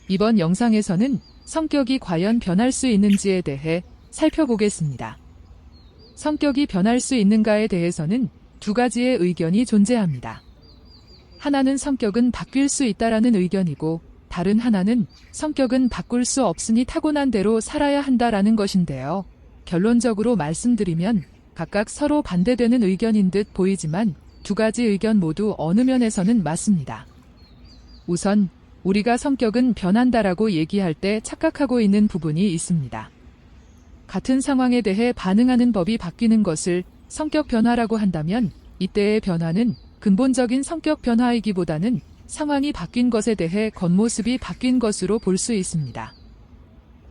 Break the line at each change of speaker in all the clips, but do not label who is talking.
이번 영상에서는 성격이 과연 변할 수 있는지에 대해 살펴보겠습니다. 성격이 변할 수 있는가에 대해서는 두 가지의 의견이 존재합니다. 하나는 성격은 바뀔 수 있다라는 의견이고, 다른 하나는 성격은 바꿀 수 없으니 타고난 대로 살아야 한다라는 것인데요. 결론적으로 말씀드리면 각각 서로 반대되는 의견인 듯 보이지만 두 가지 의견 모두 어느 면에서는 맞습니다. 우선 우리가 성격은 변한다라고 얘기할 때 착각하고 있는 부분이 있습니다. 같은 상황에 대해 반응하는 법이 바뀌는 것을 성격 변화라고 한다면 이때의 변화는 근본적인 성격 변화이기보다는 상황이 바뀐 것에 대해 겉모습이 바뀐 것으로 볼 수 있습니다.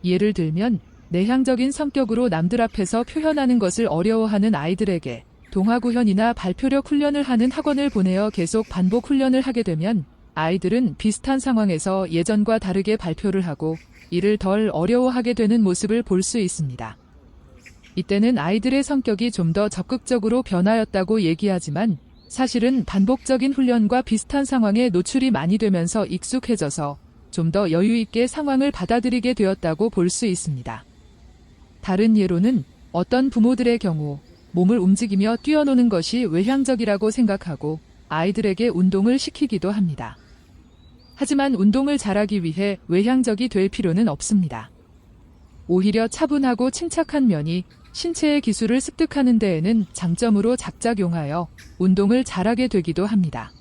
예를 들면 내향적인 성격으로 남들 앞에서 표현하는 것을 어려워하는 아이들에게 동화구현이나 발표력 훈련을 하는 학원을 보내어 계속 반복 훈련을 하게 되면 아이들은 비슷한 상황에서 예전과 다르게 발표를 하고 이를 덜 어려워하게 되는 모습을 볼 수 있습니다. 이때는 아이들의 성격이 좀 더 적극적으로 변하였다고 얘기하지만 사실은 반복적인 훈련과 비슷한 상황에 노출이 많이 되면서 익숙해져서 좀 더 여유 있게 상황을 받아들이게 되었다고 볼 수 있습니다. 다른 예로는 어떤 부모들의 경우 몸을 움직이며 뛰어노는 것이 외향적이라고 생각하고 아이들에게 운동을 시키기도 합니다. 하지만 운동을 잘하기 위해 외향적이 될 필요는 없습니다. 오히려 차분하고 침착한 면이 신체의 기술을 습득하는 데에는 장점으로 작작용하여 운동을 잘하게 되기도 합니다.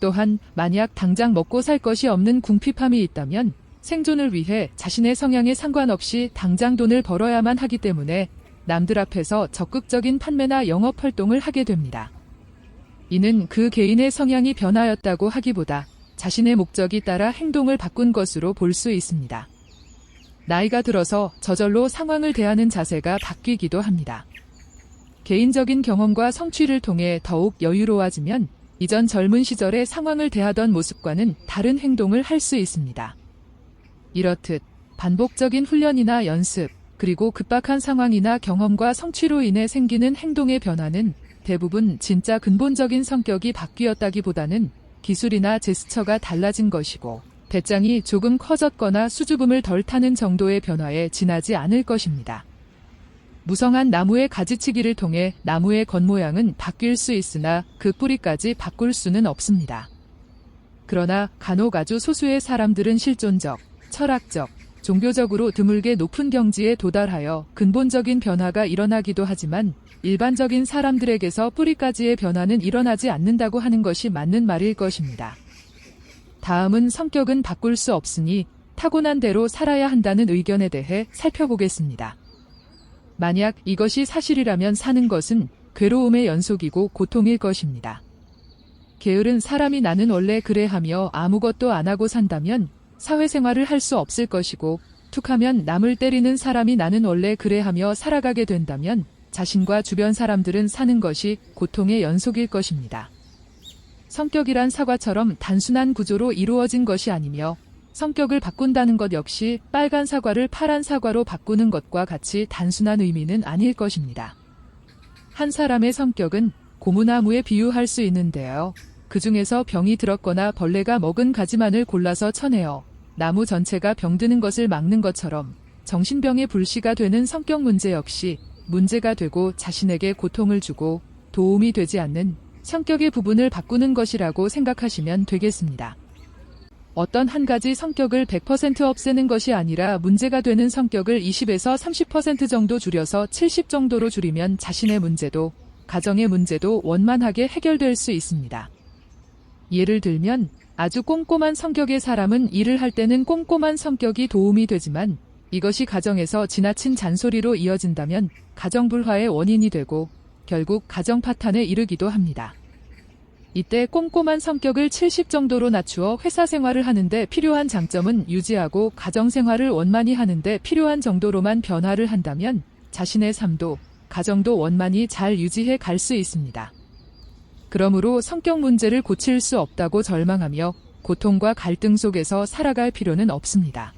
또한 만약 당장 먹고 살 것이 없는 궁핍함이 있다면 생존을 위해 자신의 성향에 상관없이 당장 돈을 벌어야만 하기 때문에 남들 앞에서 적극적인 판매나 영업 활동을 하게 됩니다. 이는 그 개인의 성향이 변하였다고 하기보다 자신의 목적이 따라 행동을 바꾼 것으로 볼 수 있습니다. 나이가 들어서 저절로 상황을 대하는 자세가 바뀌기도 합니다. 개인적인 경험과 성취를 통해 더욱 여유로워지면 이전 젊은 시절의 상황을 대하던 모습과는 다른 행동을 할 수 있습니다. 이렇듯 반복적인 훈련이나 연습, 그리고 급박한 상황이나 경험과 성취로 인해 생기는 행동의 변화는 대부분 진짜 근본적인 성격이 바뀌었다기보다는 기술이나 제스처가 달라진 것이고 배짱이 조금 커졌거나 수줍음을 덜 타는 정도의 변화에 지나지 않을 것입니다. 무성한 나무의 가지치기를 통해 나무의 겉모양은 바뀔 수 있으나 그 뿌리까지 바꿀 수는 없습니다. 그러나 간혹 아주 소수의 사람들은 실존적, 철학적, 종교적으로 드물게 높은 경지에 도달하여 근본적인 변화가 일어나기도 하지만 일반적인 사람들에게서 뿌리까지의 변화는 일어나지 않는다고 하는 것이 맞는 말일 것입니다. 다음은 성격은 바꿀 수 없으니 타고난 대로 살아야 한다는 의견에 대해 살펴보겠습니다. 만약 이것이 사실이라면 사는 것은 괴로움의 연속이고 고통일 것입니다. 게으른 사람이 나는 원래 그래 하며 아무것도 안 하고 산다면 사회생활을 할 수 없을 것이고 툭하면 남을 때리는 사람이 나는 원래 그래 하며 살아가게 된다면 자신과 주변 사람들은 사는 것이 고통의 연속일 것입니다. 성격이란 사과처럼 단순한 구조로 이루어진 것이 아니며 성격을 바꾼다는 것 역시 빨간 사과를 파란 사과로 바꾸는 것과 같이 단순한 의미는 아닐 것입니다. 한 사람의 성격은 고무나무에 비유할 수 있는데요. 그 중에서 병이 들었거나 벌레가 먹은 가지만을 골라서 쳐내어 나무 전체가 병드는 것을 막는 것처럼 정신병의 불씨가 되는 성격 문제 역시 문제가 되고 자신에게 고통을 주고 도움이 되지 않는 성격의 부분을 바꾸는 것이라고 생각하시면 되겠습니다. 어떤 한 가지 성격을 100% 없애는 것이 아니라 문제가 되는 성격을 20에서 30% 정도 줄여서 70 정도로 줄이면 자신의 문제도 가정의 문제도 원만하게 해결될 수 있습니다. 예를 들면 아주 꼼꼼한 성격의 사람은 일을 할 때는 꼼꼼한 성격이 도움이 되지만 이것이 가정에서 지나친 잔소리로 이어진다면 가정 불화의 원인이 되고 결국 가정 파탄에 이르기도 합니다. 이때 꼼꼼한 성격을 70 정도로 낮추어 회사 생활을 하는데 필요한 장점은 유지하고 가정 생활을 원만히 하는데 필요한 정도로만 변화를 한다면 자신의 삶도 가정도 원만히 잘 유지해 갈 수 있습니다. 그러므로 성격 문제를 고칠 수 없다고 절망하며 고통과 갈등 속에서 살아갈 필요는 없습니다.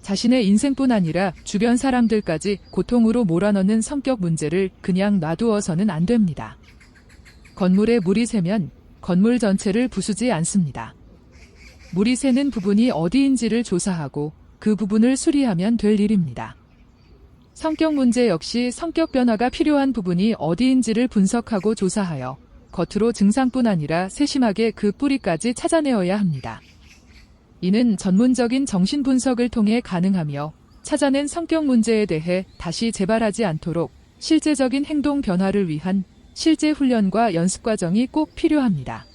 자신의 인생뿐 아니라 주변 사람들까지 고통으로 몰아넣는 성격 문제를 그냥 놔두어서는 안 됩니다. 건물에 물이 새면 건물 전체를 부수지 않습니다. 물이 새는 부분이 어디인지를 조사하고 그 부분을 수리하면 될 일입니다. 성격 문제 역시 성격 변화가 필요한 부분이 어디인지를 분석하고 조사하여 겉으로 증상뿐 아니라 세심하게 그 뿌리까지 찾아내어야 합니다. 이는 전문적인 정신분석을 통해 가능하며 찾아낸 성격 문제에 대해 다시 재발하지 않도록 실제적인 행동 변화를 위한 실제 훈련과 연습 과정이 꼭 필요합니다.